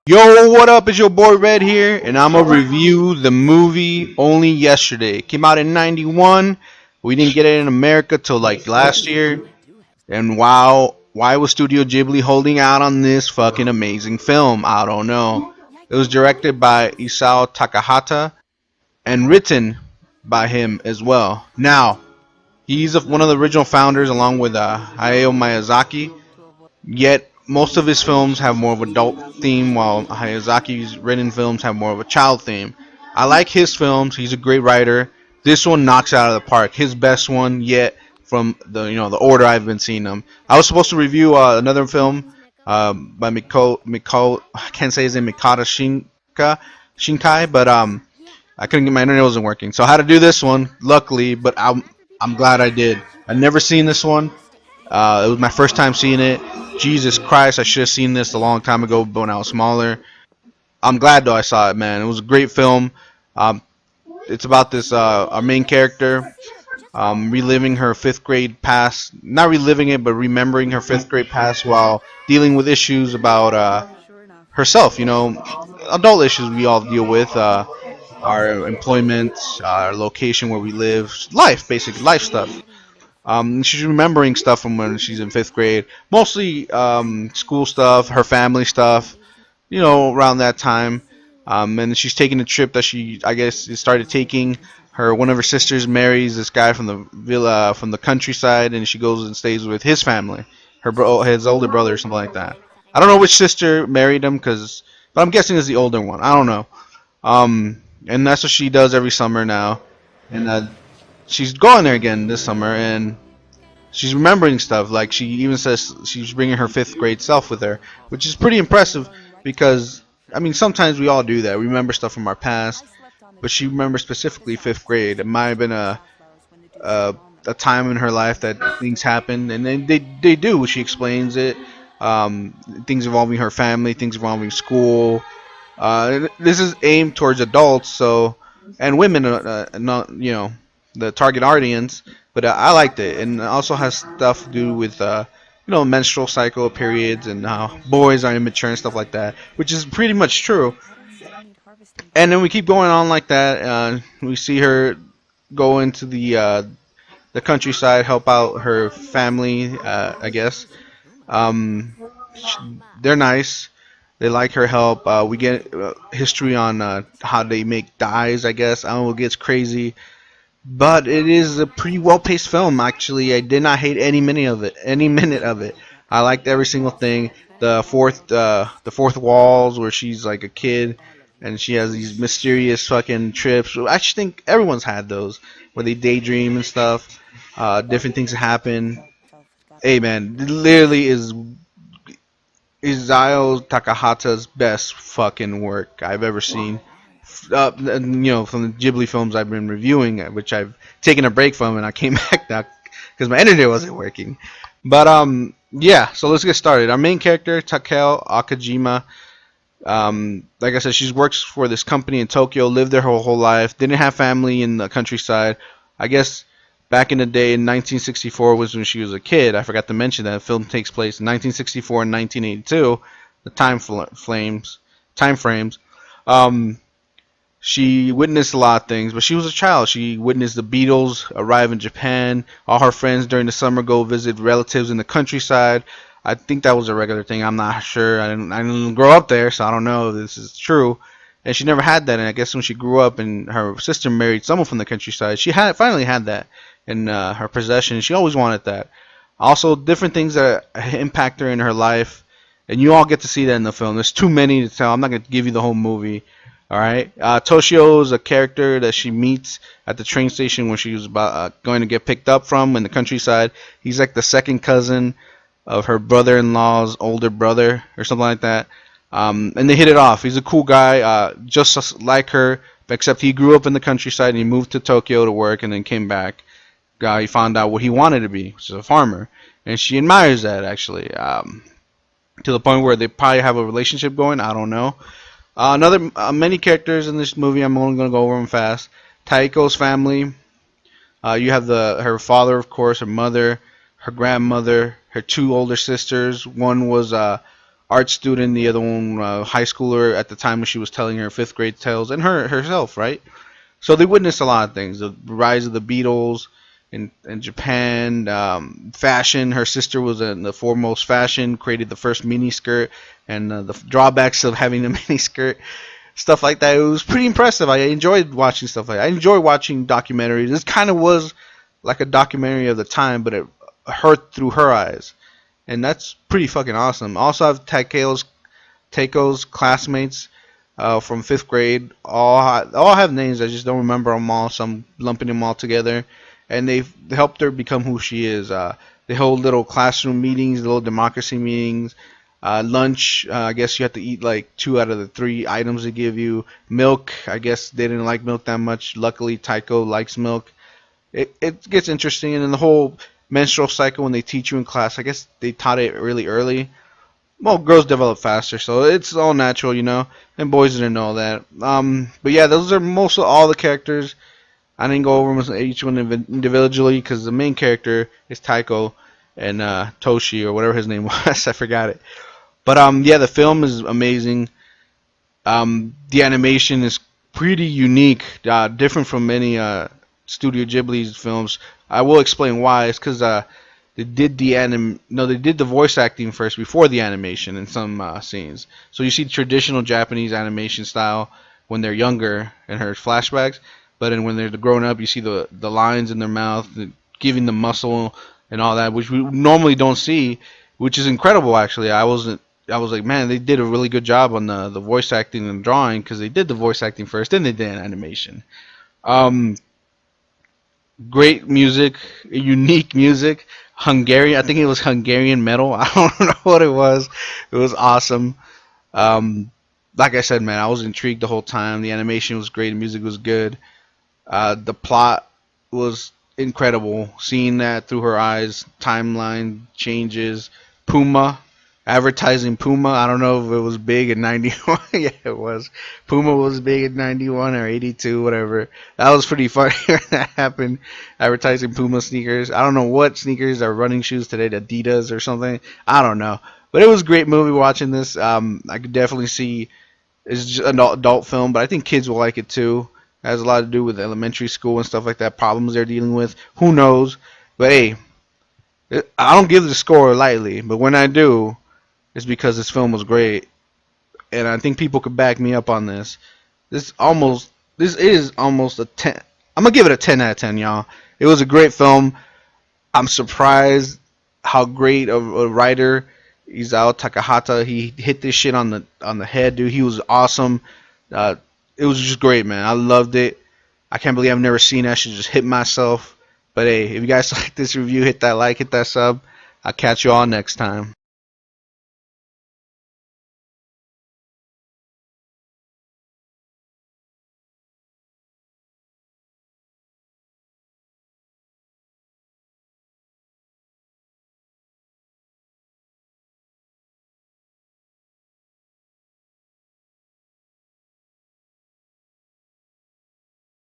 Yo, what up? It's your boy Red here, and I'm gonna review the movie Only Yesterday. It came out in '91. We didn't get it in America till like last year. And wow, why was Studio Ghibli holding out on this fucking amazing film? I don't know. It was directed by Isao Takahata and written by him as well. Now, he's one of the original founders along with Hayao Miyazaki. Yet most of his films have more of an adult theme, while Hayazaki's written films have more of a child theme. I like his films. He's a great writer. This one knocks it out of the park. His best one yet from the order I've been seeing them. I was supposed to review another film by Miko. I can't say his name, Mikata Shinkai, but I couldn't get my internet wasn't working, so I had to do this one. Luckily, but I'm glad I did. I'd never seen this one. It was my first time seeing it. Jesus Christ, I should have seen this a long time ago when I was smaller. I'm glad though I saw it, man. It was a great film. It's about this our main character reliving her fifth grade past. Not reliving it, but remembering her fifth grade past while dealing with issues about herself. Adult issues we all deal with. Our employment, our location where we live, life, basically life stuff. She's remembering stuff from when she's in fifth grade, mostly school stuff, her family stuff, around that time. And she's taking a trip that she, I guess, started taking. One of her sisters marries this guy from the villa, from the countryside, and she goes and stays with his family, his older brother or something like that. I don't know which sister married him, but I'm guessing it's the older one. I don't know. And that's what she does every summer now. And she's going there again this summer, and she's remembering stuff. Like, she even says she's bringing her fifth grade self with her, which is pretty impressive because, I mean, sometimes we all do that. We remember stuff from our past, but she remembers specifically fifth grade. It might have been a time in her life that things happened, and then they do. She explains it. Things involving her family, things involving school. This is aimed towards adults, and women, not the target audience, but I liked it, and it also has stuff to do with menstrual cycle periods and how boys are immature and stuff like that, which is pretty much true. And then we keep going on like that. We see her go into the countryside, help out her family, I guess. They're nice. They like her help. We get history on how they make dyes, I guess. I don't know, it gets crazy. But it is a pretty well-paced film, actually. I did not hate any minute of it. Any minute of it. I liked every single thing. The fourth walls, where she's like a kid, and she has these mysterious fucking trips. I actually think everyone's had those, where they daydream and stuff. Different things happen. Hey, man, it literally is Isao Takahata's best fucking work I've ever seen. From the Ghibli films I've been reviewing, which I've taken a break from, and I came back now because my internet wasn't working. But yeah, so let's get started. Our main character, Taeko Akajima, like I said, she works for this company in Tokyo, lived there her whole life, didn't have family in the countryside. I guess back in the day in 1964 was when she was a kid. I forgot to mention that the film takes place in 1964 and 1982, the time frames. She witnessed a lot of things, but she was a child. She witnessed the Beatles arrive in Japan. All her friends during the summer go visit relatives in the countryside. I think that was a regular thing. I'm not sure. I didn't grow up there, so I don't know if this is true. And she never had that. And I guess when she grew up and her sister married someone from the countryside, she finally had that in her possession. She always wanted that. Also, different things that impact her in her life. And you all get to see that in the film. There's too many to tell. I'm not going to give you the whole movie. All right. Toshio is a character that she meets at the train station when she was about going to get picked up from in the countryside. He's like the second cousin of her brother-in-law's older brother or something like that. And they hit it off. He's a cool guy, just like her, except he grew up in the countryside and he moved to Tokyo to work and then came back. He found out what he wanted to be, which is a farmer, and she admires that actually, to the point where they probably have a relationship going. I don't know. Another many characters in this movie. I'm only gonna go over them fast. Taeko's family. You have her father, of course, her mother, her grandmother, her two older sisters. One was art student, the other one high schooler at the time when she was telling her fifth grade tales, and her herself, right? So they witnessed a lot of things: the rise of the Beatles in Japan, fashion. Her sister was in the foremost fashion, created the first mini skirt, and the drawbacks of having a mini skirt, stuff like that. It was pretty impressive. I enjoyed watching stuff like that. I enjoy watching documentaries. This kind of was like a documentary of the time, but it hurt through her eyes, and that's pretty fucking awesome. Also, I have Takeo's classmates from fifth grade. All have names. I just don't remember them all, so I'm lumping them all together. And they've helped her become who she is. They hold little classroom meetings, little democracy meetings. Lunch, I guess you have to eat like 2 out of the 3 items they give you. Milk, I guess they didn't like milk that much. Luckily, Taeko likes milk. It gets interesting. And then the whole menstrual cycle when they teach you in class, I guess they taught it really early. Well, girls develop faster, so it's all natural, and boys didn't know that. But yeah, those are most of all the characters. I didn't go over each one individually because the main character is Taeko and Toshi or whatever his name was. I forgot it. But yeah, the film is amazing. The animation is pretty unique, different from many Studio Ghibli's films. I will explain why. It's because they did they did the voice acting first before the animation in some scenes. So you see traditional Japanese animation style when they're younger in her flashbacks, but then when they're grown up, you see the lines in their mouth, giving the muscle and all that, which we normally don't see, which is incredible actually. I was like, man, they did a really good job on the voice acting and drawing because they did the voice acting first, then they did animation. Um, Great music, unique music. Hungarian, I think it was Hungarian metal. I don't know what it was. It was awesome. Um, like I said, man, I was intrigued the whole time. The animation was great. The music was good. The plot was incredible. Seeing that through her eyes, timeline changes. Puma, advertising Puma. I don't know if it was big in '91. Yeah, it was. Puma was big in '91 or '82, whatever. That was pretty funny when that happened. Advertising Puma sneakers. I don't know what sneakers are running shoes today, Adidas or something. I don't know. But it was a great movie watching this. I could definitely see it's just an adult film, but I think kids will like it too. It has a lot to do with elementary school and stuff like that, problems they're dealing with. Who knows? But hey, I don't give the score lightly, but when I do, it's because this film was great, and I think people could back me up on this. This is almost a 10. I'm gonna give it a 10 out of 10, y'all. It was a great film. I'm surprised how great of a writer Isao Takahata. He hit this shit on the head, dude. He was awesome. Uh, it was just great, man. I loved it. I can't believe I've never seen that shit. Just hit myself. But hey, if you guys like this review, hit that like, hit that sub. I'll catch you all next time.